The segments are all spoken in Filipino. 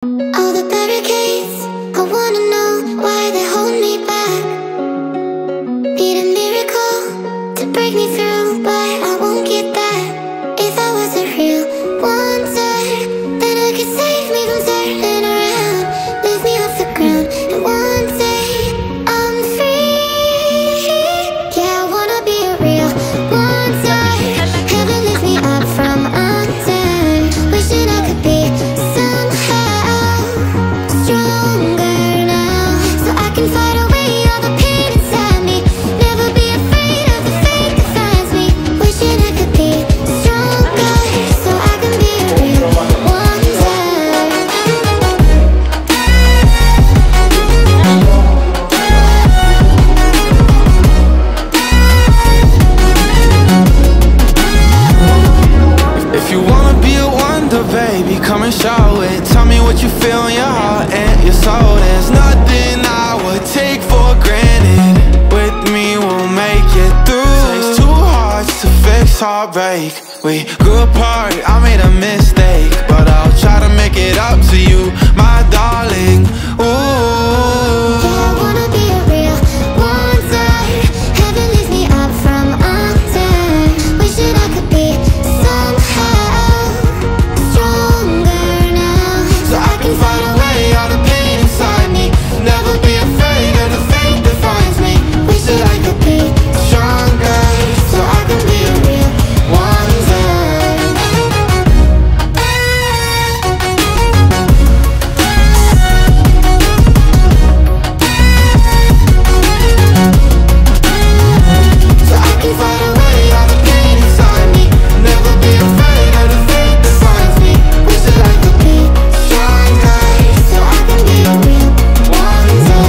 All the barricades, I wanna know why they hold me back. Need a miracle to break me through, but I won't get that. If I was a real wonder, then I could save me from turning around, lift me off the ground, and one day I'm free. Yeah, I wanna be a real wonder. Heaven lift me up from under. Wishing I could be somehow stronger now, so I can fight away all the pain inside me. Never be afraid of the fate that finds me. Wishing I could be stronger, so I can be a real wonder. If you wanna be a wonder, baby, come and show it. Tell me what you feel in your heart and your soul. There's nothing I would take for granted. With me, we'll make it through. Takes two hearts to fix heartbreak. We grew apart, I made a mistake, but I'll try to make it up to you, my darling. Ooh. Yeah, I wanna be a real wonder. Heaven lifts me up from under. Wishing I could be somehow stronger now, So I can fight away all the pain inside me. Never be afraid of the fate that finds me. wish that I could be Stronger, so I can be a real wonder. so I can fight away all the pain inside me. Never be afraid of the fate that finds me. Wish that I could be stronger, so I can be a real wonder.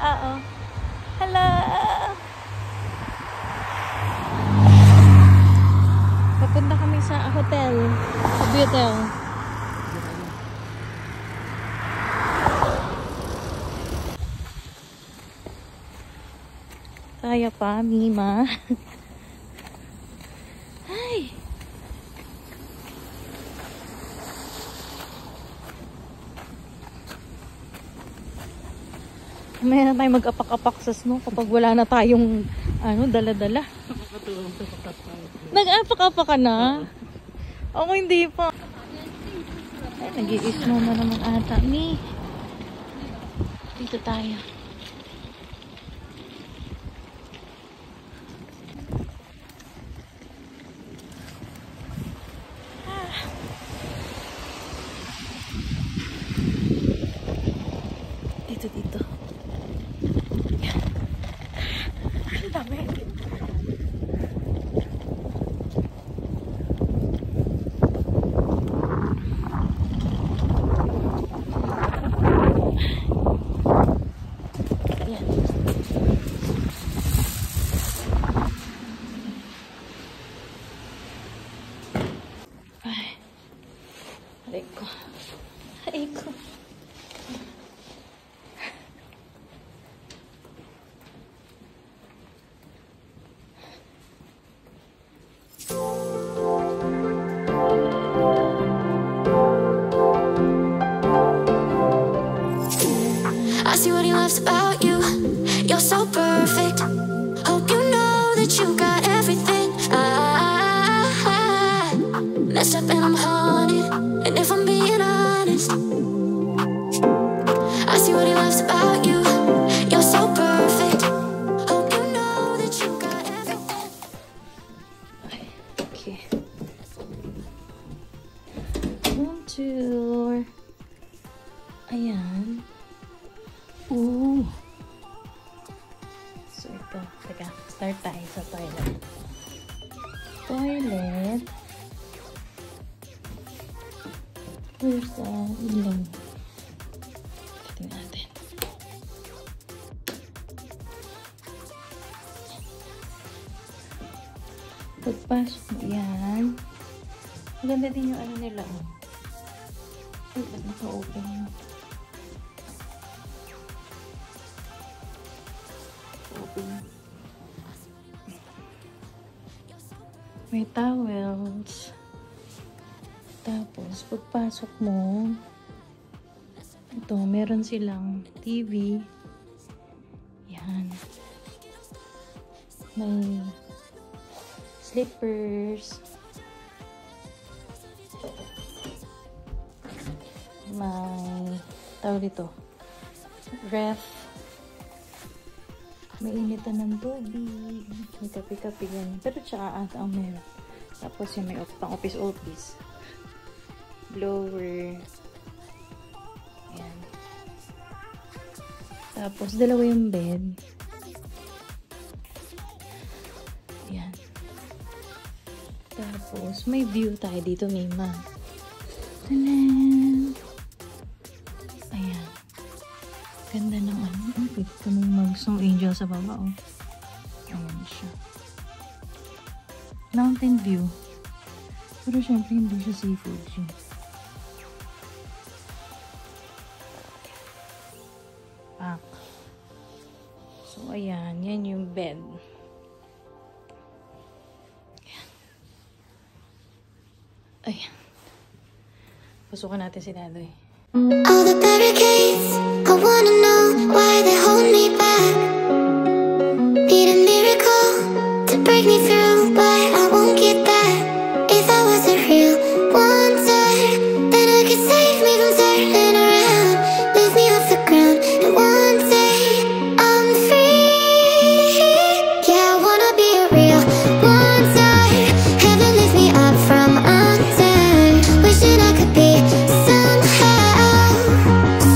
Oo. Hello! Papunta kami sa hotel. Sa Beautel. Kaya pa, Mima. Ay! May na tayo mag-apak-apak sa snow kapag wala na tayong dala-dala. Nag-apak-apak ka na? Ako hindi pa. Ay, nag-i-snow na naman ata. Dito tayo. Dito. Ang dami. Ayan. Ay. Aray ko. I see what he loves about you. You're so perfect. Hope you know that you got everything. I messed up and I'm haunted. And if I'm being honest, I see what he loves about you. You're so perfect. Hope you know that you got everything. Okay. Room tour. Ayan. Ooh. So ito. Teka. Start tayo sa toilet. Where's the ilaw? Tingnan natin. Pagpasok mo yan. Maganda din yung ano nila. Ay, ba't naka-open yun? shopping. May towels. Tapos, pagpasok mo, ito, meron silang TV. Yan. May slippers. May tawag dito, ref. May initan ng tubig. May kape-kape ganyan. Pero tsaka ata ang meron. Tapos yung may pang office. Blower. Ayan. Tapos dalawa yung bed. Ayan. Tapos may view tayo dito, Mima. Tanan! Ayan. Ganda ng ano. Pwede ka mong mag-song angel sa baba, oh. Ayan siya. Mountain view. Pero syempre hindi siya seafood siya. Pack. So, ayan. Yan yung bed. Ayan. Ayan. Pasukan natin si Dadoy. All the barricades, I wanna know why they hold me back. Need a miracle to break me through, but I won't get that. If I was a real wonder, then I could save me from turning around, lift me off the ground, and one day I'm free. Yeah, I wanna be a real wonder, heaven lift me up from under, wishing I could be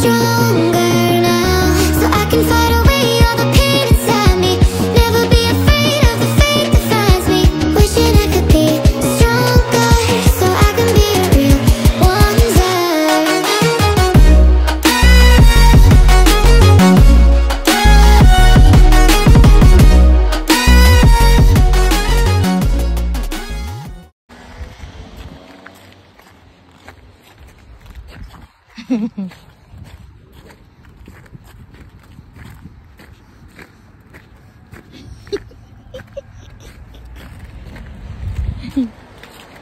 stronger now, so I can fight away all the pain inside me. Never be afraid of the fate that finds me. Wishing I could be stronger, so I can be a real wonder.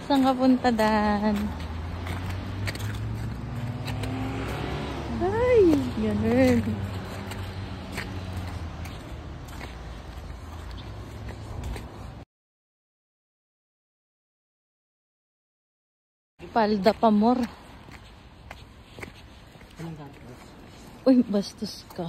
Saan ka punta, Dan? Ay, ganun. Palda pa more. Uy, bastos ka.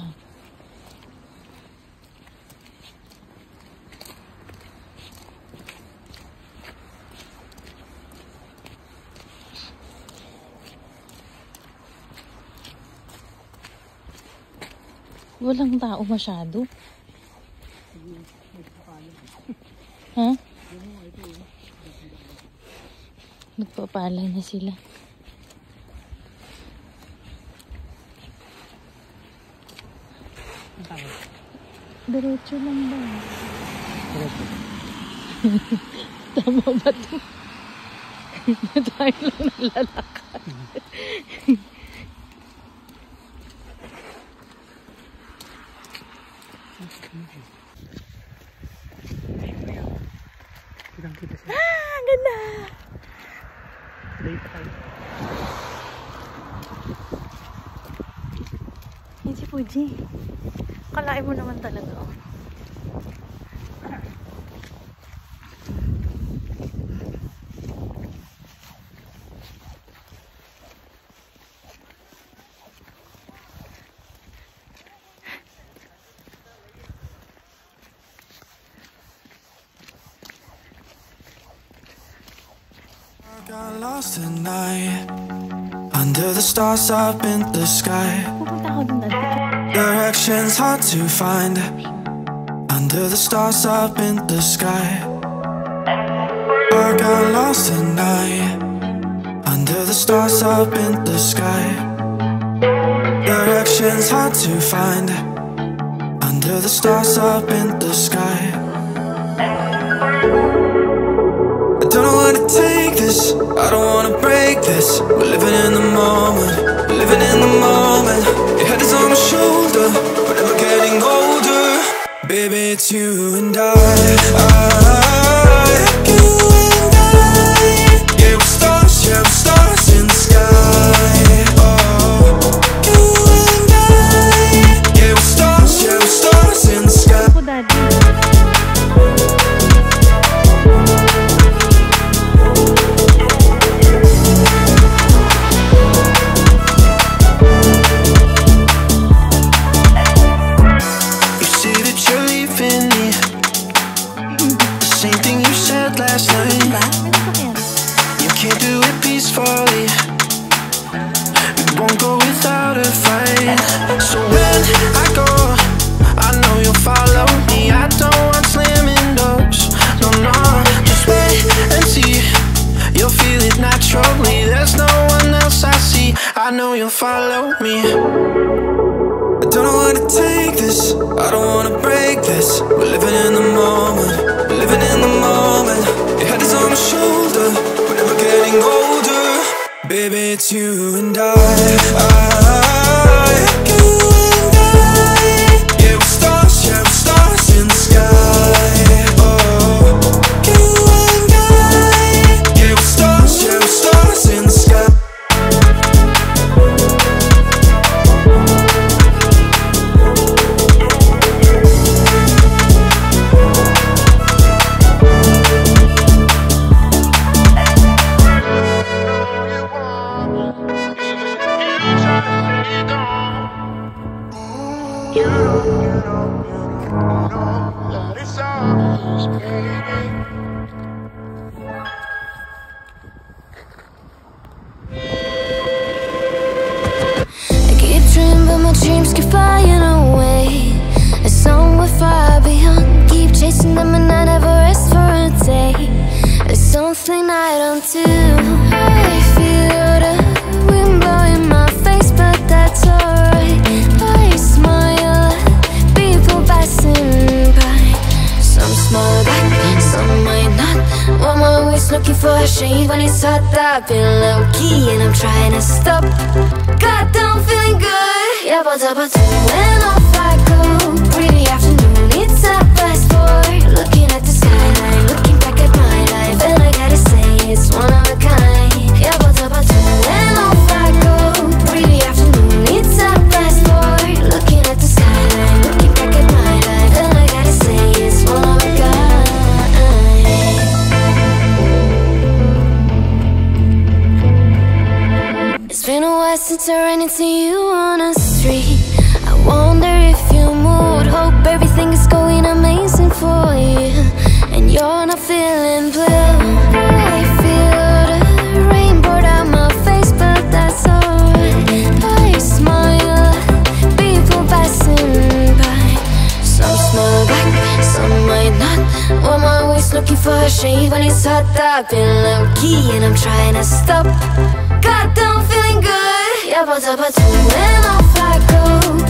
Walang tao masyado. Ha? Nagpapalay na sila. Diretso lang ba? Diretso. Tama ba ito? Tayo lang nalalakad. Ah, ganda! Yan si Fuji. Kalain mo naman talaga, oh. Got lost at night under the stars up in the sky. Pupunta ako dun dati. Directions hard to find under the stars up in the sky. I got lost at night under the stars up in the sky. Directions hard to find under the stars up in the sky. I don't know where to take this, I don't wanna break this. We're living in the moment, we're living in the moment. Your head is on my shoulder, we're never getting older. Baby, it's you and I. You and I. Yeah, we're stars, in the sky. Oh, you and I. Yeah, we're stars, in the sky. Ako, Daddy. You say that you're leaving me. The same thing you said last night. Diba? Ano pa kaya? You can't do it peacefully. We won't go without a fight. So when I go, I know you'll follow me. I don't want slamming doors. No, no, just wait and see. You'll feel it naturally. There's no one else I see. I know you'll follow me. I don't know how to take this. I don't wanna break this. We're living in the moment. We're living in the moment. Your head is on my shoulder. We're never getting older. Baby, it's you and I. You and I. Yeah, we're stars in the sky. Oh, you and I. Yeah, we're stars in the sky. I keep dreaming, but my dreams keep flying away. As somewhere far beyond, keep chasing them and I never rest for a day. There's something I don't do. I feel the wind blowing my face, but that's alright. I smile at people passing by. Some smile back, some might not. I'm always looking for a shade when it's hot. I've been low key and I'm trying to stop. Goddamn, feeling good. Yeah, but when off I go. Pretty afternoon, it's a fast boy. Looking at the skyline, looking back at my life, and I gotta say it's one of a kind. Yeah, but when off I go. Pretty afternoon, it's a fast boy. Looking at the skyline, looking back at my life, and I gotta say it's one of a kind. It's been a while since I ran into you on a street. I wonder if you moved. Hope everything is going amazing for you, and you're not feeling blue. I feel the rain pour down my face, but that's alright. I smile at people passing by. Some smile back, some might not. I'm always looking for a shade when it's hot. I've been low key and I'm trying to stop. Goddamn, feeling good. Yeah, but when off I go.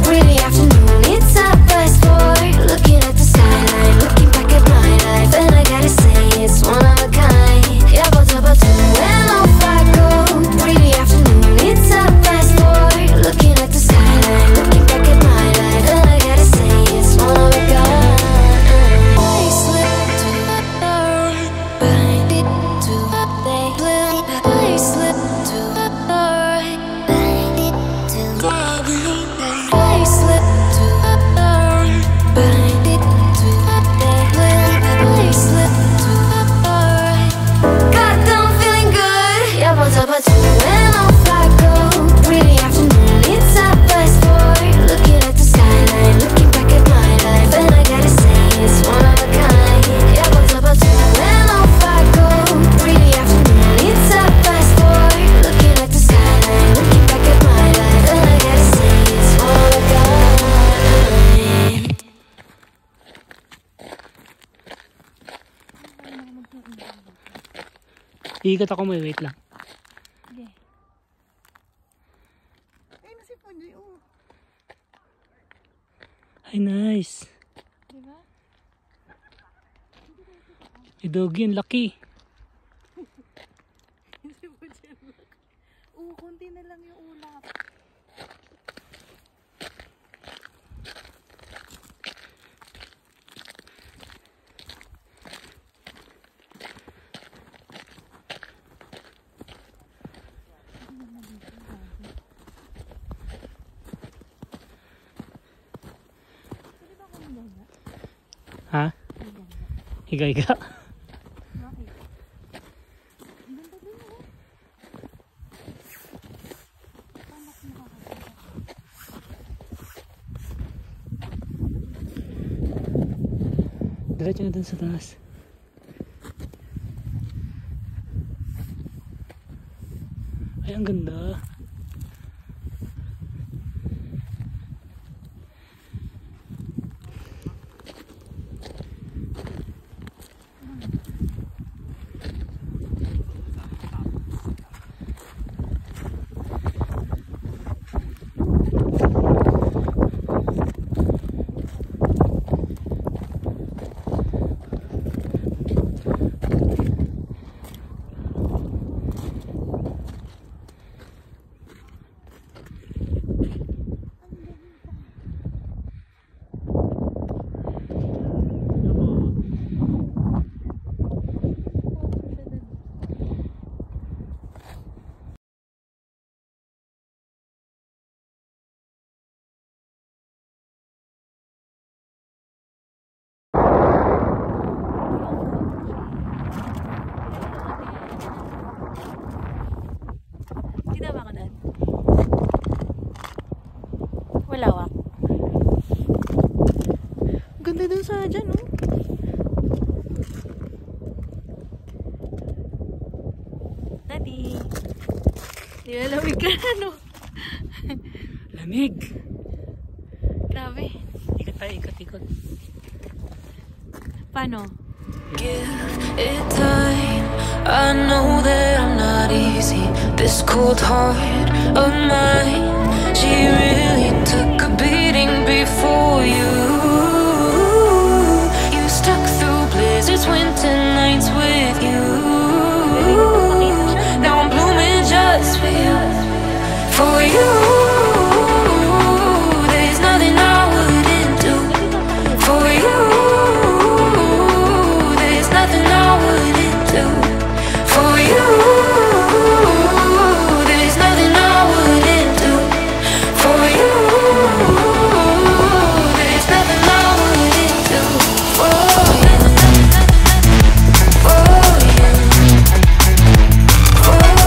Pretty afternoon, it's a fast boy. Looking at the skyline, looking back at my life, and I gotta say it's one of a kind. Yeah, but when off I go. Pretty afternoon, it's a fast boy. Looking at the skyline, looking back at my life, and I gotta say it's one of a kind. I slip to the right, bind it to the blue. I slip to the right, bind it to the blue. I slip to the right, bind it to the blue. I slip to the right. Goddamn, feeling good. Yeah, but when off I go. Pretty afternoon, it's a fast boy. Looking at the skyline, looking back at my life, and I gotta say it's one of a kind. Yeah, but when off I go. Pretty afternoon, it's a fast boy. Looking at the skyline, looking back at my life, and I gotta say it's one of a kind. Iigat ako, may wait lang. Okay. Ay, nasipon niyo yung... Ay, nice. Diba? May doggy, ang laki. Nasipon siya. Konti na lang yung ulap. Ha? Higa-higa. Diretso na dun sa taas. Ay, ang ganda. Malawak. Ganda dun sa dyan, oh. Daddy. Nilalamig ka na, no? Lamig. Grabe. Ikot tayo, ikot-ikot. Paano? Give it time. I know that I'm not easy. This cold heart of mine, she really took a beating before you. You stuck through blizzards, winter nights with you. Now I'm blooming just for you. For you. There's nothing I wouldn't do for you. Nothing I wouldn't do for you. There's nothing I wouldn't do for you. There's nothing I wouldn't do for you. For you. For you. For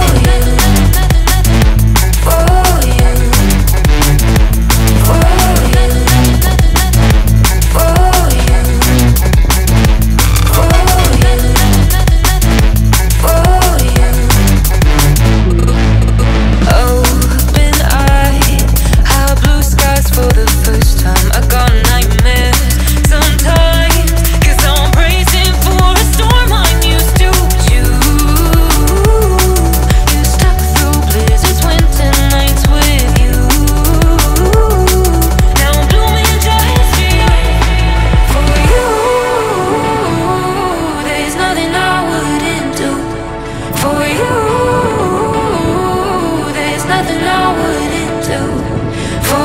you.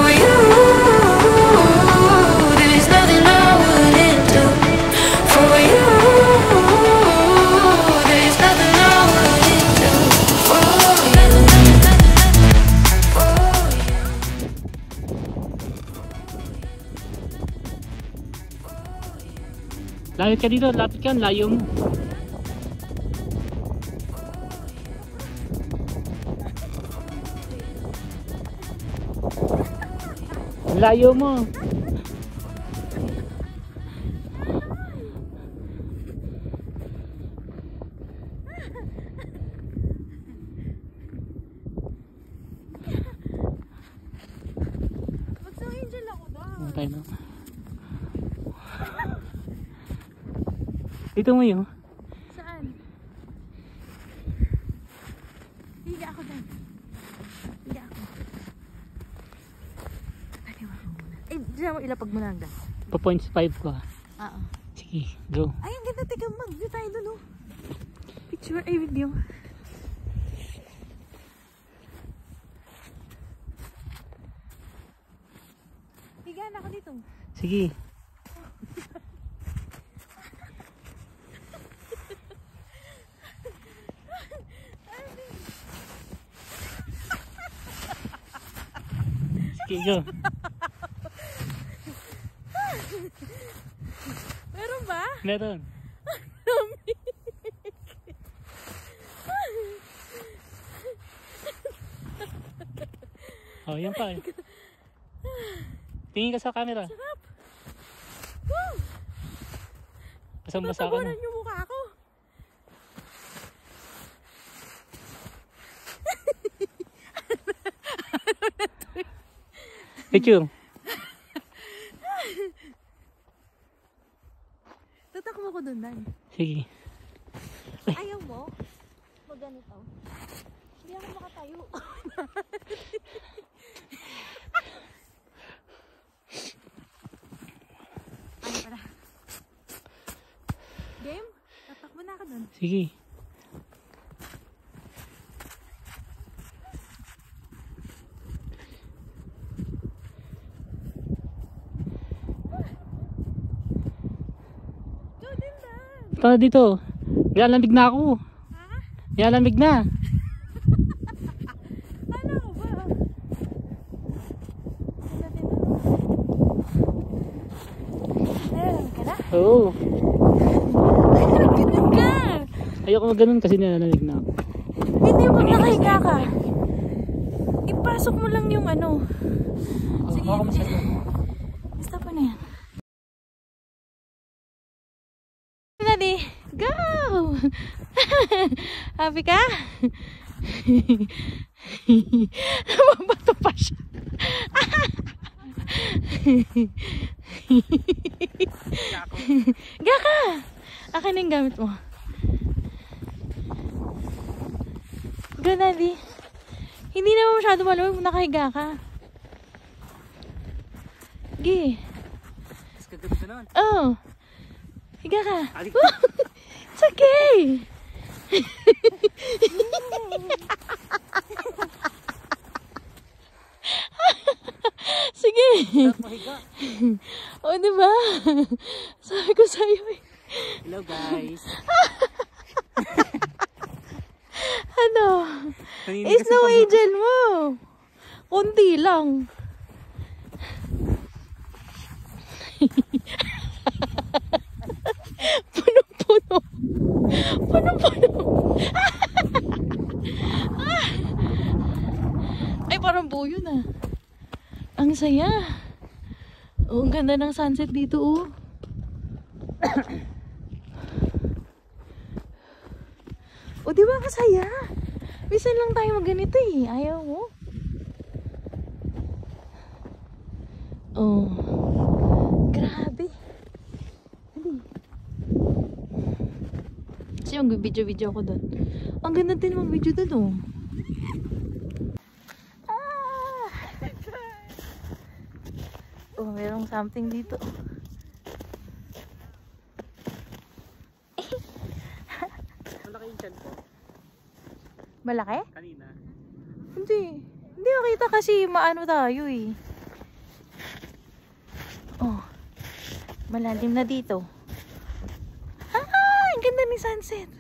For you. For you. Lapit ka dito, lapit ka, layo mo. Layo mo. Mag-angel ako daw. Tayo na. Dito mo yun. Saan? Higa ako dyan. Higa ako. Kaliwa ko muna. Eh, dyan mo ilapag mo lang dyan. Pa 0.5 ko. Oo. Sige, go. Ay, ang ganda. Teka, mag-view tayo dun, oh. Picture, ay video. Higa na ako dito. Sige. Sige, go. Pero Meron ba? Meron. Oh, yan pa eh. Tingin ka sa camera. Sarap. Basang-basa ka na. Tatabunan yung mukha ko. Picture. Tatakbo ko dun, Dan. Sige. Ayaw mo? Maganito. Hindi ako makatayo. Ano pala? Game? Tatakbo na ako dun. Sige. Go din, Dan. Tara dito. Nilalamig na ako. Ha? Nilalamig na. Ano ba? Meron ka na? Oo. Ganun ka! Ayoko mag ganun kasi nilalamig na ako. Hindi mo nakahiga ka. Ipasok mo lang yung ano. Sige. Baka masyado. Basta pa na yan. Ready? Go! Happy ka? Mabato pa siya. Gaka! Akin yung gamit mo. Go, Daddy. Hindi naman masyado malamig kung nakahiga ka. Gi. Mas kagabi ka naman. Oh. Higa ka. It's okay. Sige. O, diba? Sabi ko sa'yo eh. Hello guys. Ano? Snow angel mo. Kunti lang. Punong-puno. Punong-puno. Ay, parang buo yun ah. Ang saya. Oh, ang ganda ng sunset dito oh. O, di ba kasaya? Minsan lang tayo magganito eh. Ayaw mo? Oh. Grabe. Hindi. Kasi mag-video-video ako doon. Ang ganda din mag-video doon oh. Ah! Oh, merong something dito. Malaki yung chan ko. Malaki? Kanina. Hindi. Hindi makita kasi maano tayo eh. Oh. Malalim na dito. Ah! Ang ganda ni sunset.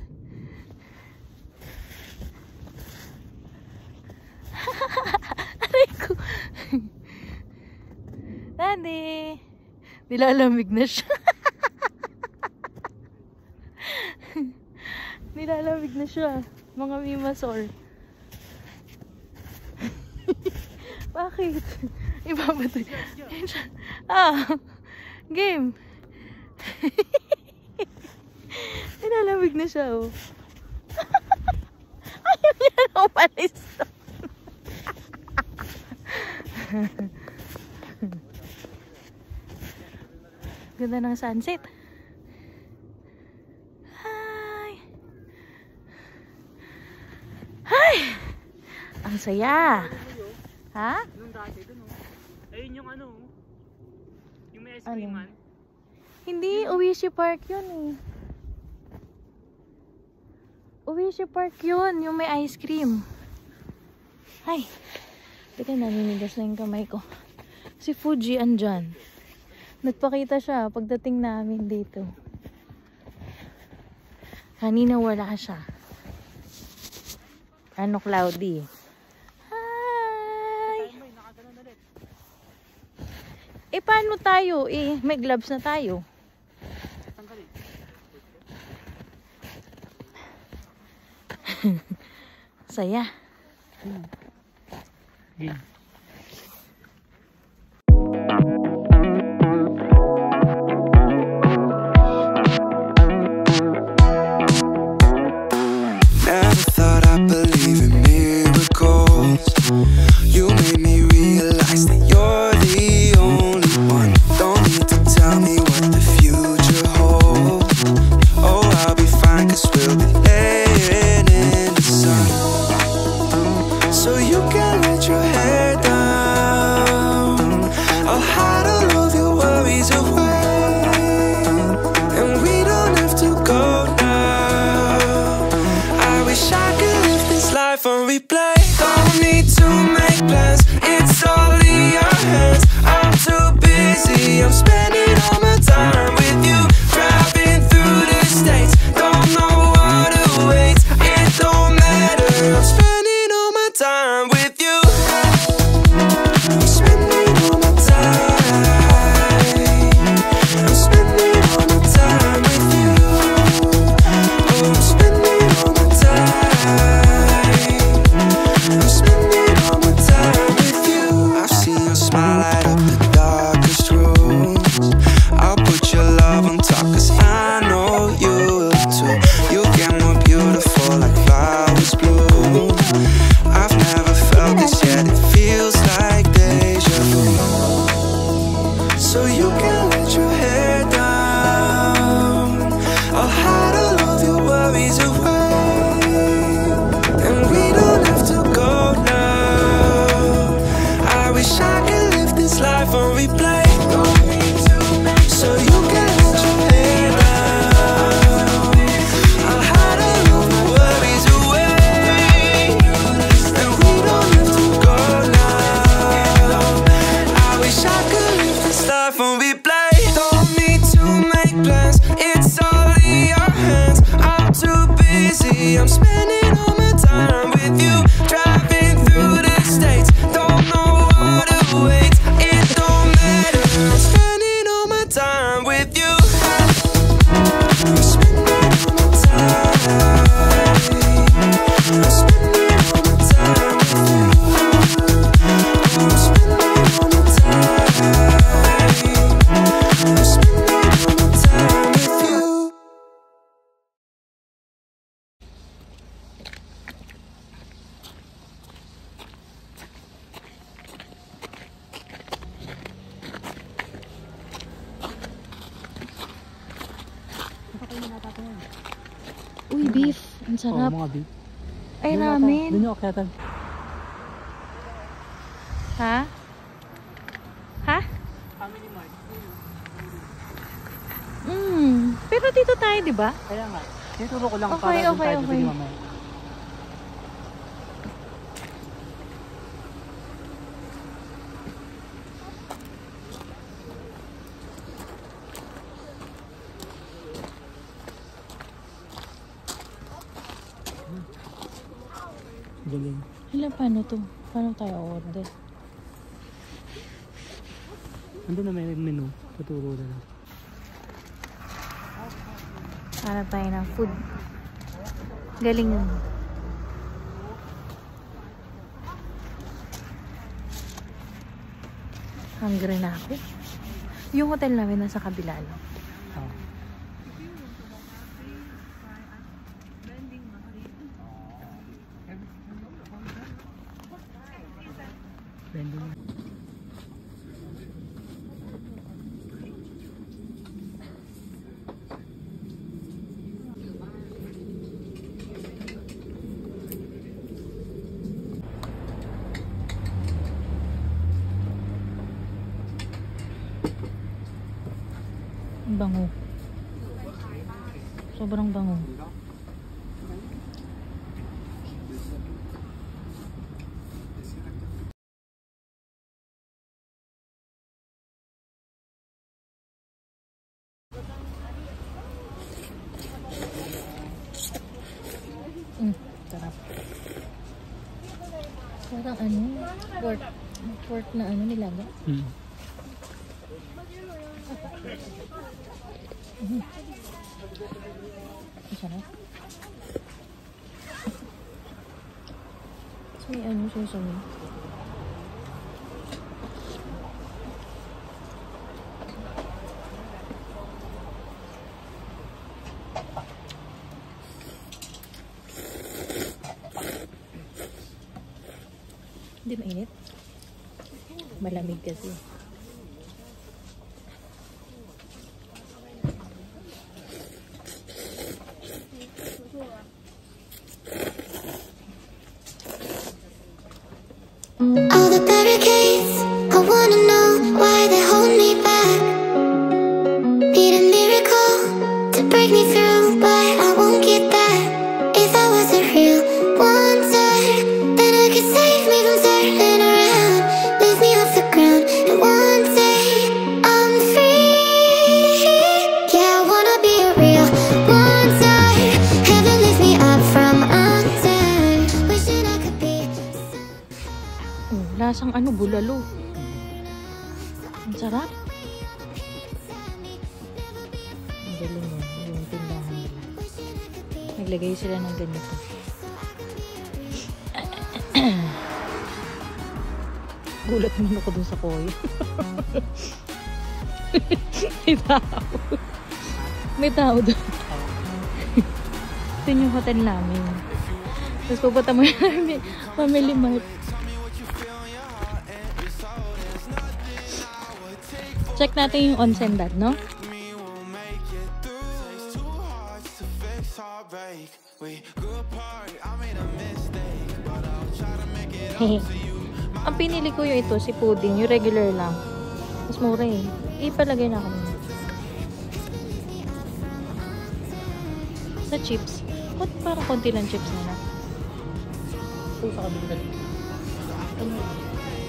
Aray ko. Daddy. Nilalamig na siya. Nilalamig na siya. Mga mimasol. Bakit? Ibabatay. Ah, game. Nilalamig na siya, oh. Ayaw niya na umalis to. Ganda ng sunset. Hi. Hi. Ang saya. Ha? Nung dati dun oh. Ayun yung ano oh. Yung may ice cream man. Hindi, Oishi Park yun eh. Oishi Park yun, yung may ice cream. Ay, teka, naninigas na yung kamay ko. Si Fuji andyan. Nagpakita siya pagdating namin dito. Kanina wala siya. Ano, cloudy. Hi! Eh, paano tayo? Eh, may gloves na tayo. Saya. Game. Never thought I'd believe in miracles. You made me realize that you're the only one. Don't need to tell me what the future holds. Oh, I'll be fine, 'cause we'll be laying in the sun. So you can let your hair down. I'll hide all of your worries away, and we don't have to go now. I wish I could live this life on replay. Don't need to make plans, it's all in your hands. I'm too busy, I'm spending all my time with you. Driving through the states, don't know what awaits. It don't matter, I'm spending all my time with you. I'm spending all my time. I'm spending all my time with you. Oh, I'm spending all my time. I'm spending all my time with you. I've seen your smile light up the darkest rooms. I'll put your love on top, 'cause I know you will too. You get more beautiful like flowers bloom. I've never felt this yet, it feels like deja vu. So you can let your hair down. I'll hide all of your worries away, and we don't have to go now. I wish I could live this life on replay. So you can let your hair down. I'll hide all of my worries away, and we don't have to go now. I wish I could live this life on replay. Don't need to make plans, it's all in your hands. I'm too busy, I'm spending all my time with you. Driving through the states, don't know what awaits. It don't matter, I'm spending all my time with you. I'm spending all my time. I'm spending all my time with you. I'm spending all my time. I'm spending all my time with you. Uy, beef. Ang Oo, sarap. mga beef. Ay, Doon ramen. yung akyatan. Ha? Ha? Family Mart. Pero dito tayo, di ba? Kaya nga, tinuturo ko lang Okay, para doon okay, tayo okay. bibili mamaya. Galing. Hala, paano to? Paano tayo order? Andun na may menu. Tuturo na lang. Hanap tayo ng food. Galing yun. Hungry na ako. Yung hotel namin nasa kabila lang. Oh. Vending. Ang bango. Sobrang bango. Sarap. Parang ano, pork na ano nilaga. Sarap. sesame. Hindi mainit. Malamig kasi. All the barricades, I wanna know why they hold me back. Need a miracle to break me through, but I won't get that. If I was a real wonder, then I could save me from turning around, lift me off the ground, and one day I'm free. Yeah, I wanna be a real wonder, heaven lift me up from under, wishing I could be. Lasang ano, bulalo. Ang sarap. Ang galing mo, yung tindahan nila. Naglagay sila ng ganito. Gulat naman ako dun sa koyo. May tao. May tao dun. Ito yung hotel namin. Tapos pupunta mo yung Family Mart. Check natin yung onsen dad, no? Ang pinili ko yung ito, si pudding, yung regular lang. Mas mura eh. Ipalagay na ako. Sa chips. Ba't parang konti lang chips na lang? Ito sa kabila.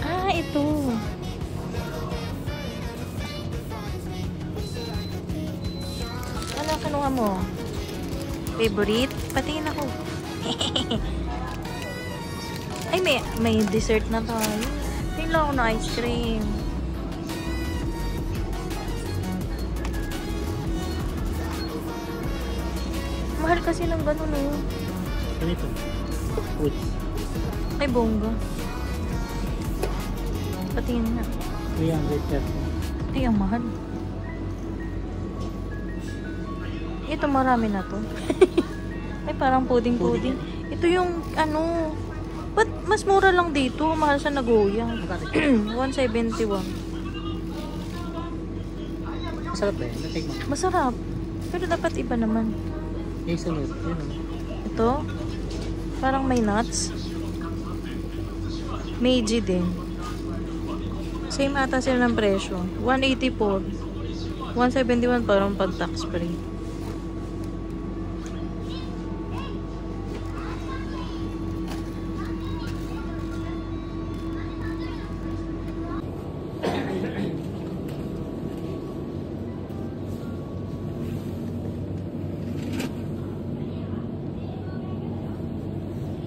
Ah, ito. Ano kanuha mo? Favorite? Patingin ako. Ay, may dessert na tayo. Tingin lang ako na ice cream. Mahal kasi ng gano'n, no? Ganito. Food. Ay, bongga. Patingin na. 330. Ay, ang mahal. Ito, marami na to. Ay, parang pudding-pudding. Ito yung, ano, ba't mas mura lang dito? Mahal sa Nagoya. 171. Masarap eh. Natik mo. Masarap. Pero dapat iba naman. Yung sunod. Yun o. Ito, parang may nuts. Meiji din. Same ata sila ng presyo. 184. 171 parang pag tax free.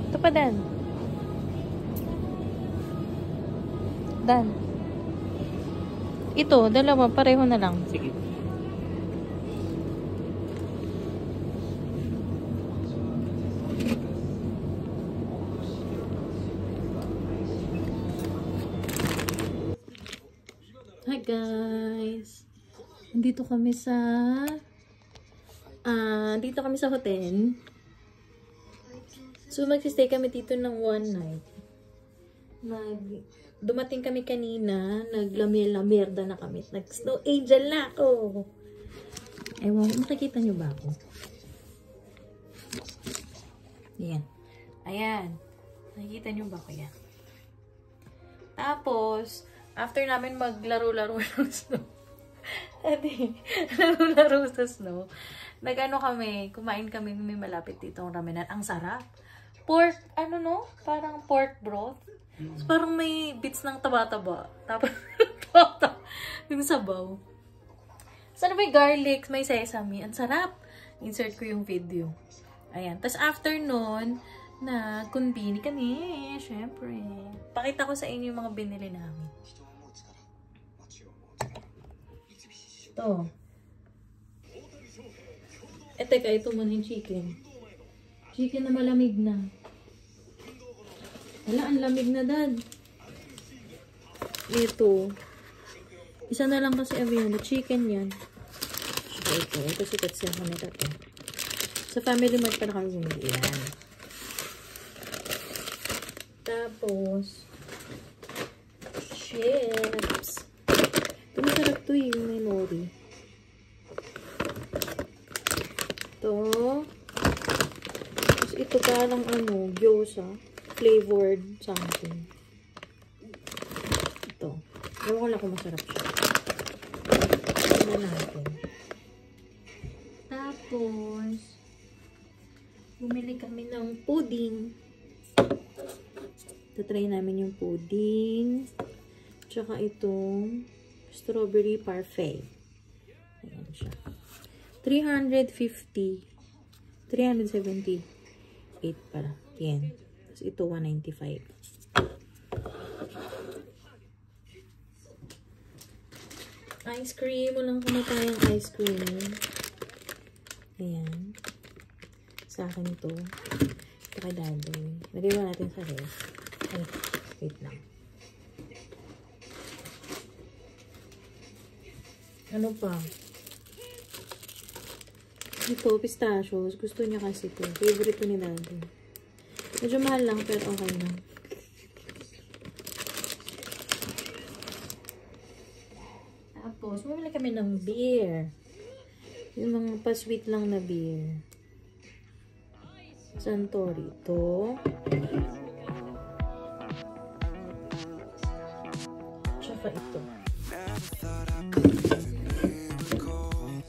Ito pa, Dan. Dan. Ito, dalawa, pareho na lang. Sige. Hi guys. Dito kami sa hotel. So magsi-stay kami dito ng one night. Dumating kami kanina, naglamir-lamirda na kami. Nag-snow angel na ako. Ewan, makikita nyo ba ako? Ayan. Ayan. Nakikita nyo ba ako yan? Tapos, after namin maglaro-laro ng snow, laro-laro sa snow, nag-ano kami, kumain kami, may malapit dito ang ramenan. Ang sarap. Pork, ano no? Parang pork broth. So, parang may bits ng taba-taba. Tapos, yung sabaw. Sana may garlic, may sesame. Ang sarap. Insert ko yung video. Ayan. Tapos after nun, nag-convene kami. Syempre. Pakita ko sa inyo yung mga binili namin. Ito. Teka, ito muna yung chicken. Chicken na malamig na. Wala, ang lamig na, Dad. Ito. Isa na lang kasi avena. Chicken yan. Ito sikat siya kami tato. Sa Family Mart pa na kami bumili yan. Tapos, chips. Ito masarap to yung may nori. Ito. Tapos ito parang ano, gyoza. Flavored something. Ito. Ewan ko lang kung masarap siya. Tignan natin. Tapos, bumili kami ng pudding. Tatry namin yung pudding. Tsaka itong strawberry parfait. Ayan siya. 378 pala. Yan. Tapos ito 195. Ice cream. Walang kumatayang ice cream. Ayan. Sa akin ito. Ito kay Daddy. Lagay ba natin sa ref? Ay, wait lang. Ano pa? Ito, pistachios. Gusto niya kasi ito. Favorite ni Daddy. Medyo mahal lang, pero okay lang. Tapos, bumili kami ng beer. Yung mga pa-sweet lang na beer. Suntory. Ito. Tsaka ito.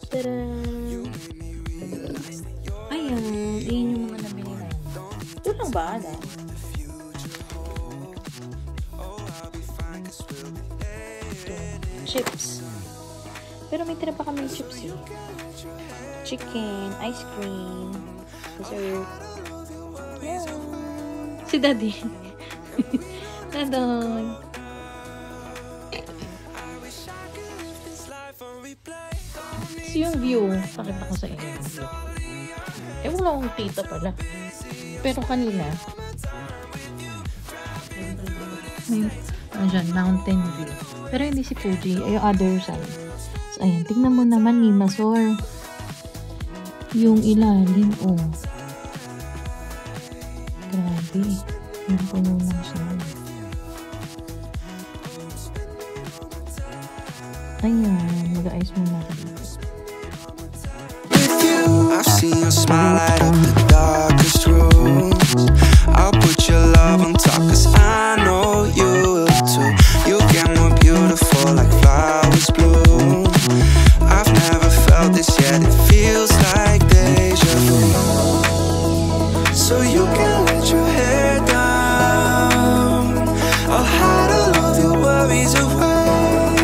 Tara! Ayan. Ayan yung mga nabili na. Ito lang ba? Chips. Pero may tira pa kami chips eh. Chicken, ice cream, dessert. Yeah. Si Daddy. Dadon. So yung view, pakita ko sa inyo. Wala akong kita pala. Pero kanina, dyan, mountain view. Pero hindi si Fuji, ay yung other side. So, ayan, tingnan mo naman ni Masor. Yung ilalim, oh. Grabe. Yung puno ng snow. Ayan, mag-ayos muna ako dito. I've seen your smile light up the darkest rooms. I'll put your love on top, cause I know you will too. You get more beautiful like flowers bloom. I've never felt this yet, it feels like deja vu. So you can let your hair down, I'll hide all of your worries away,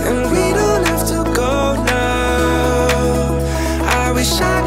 and we don't have to go now. I wish I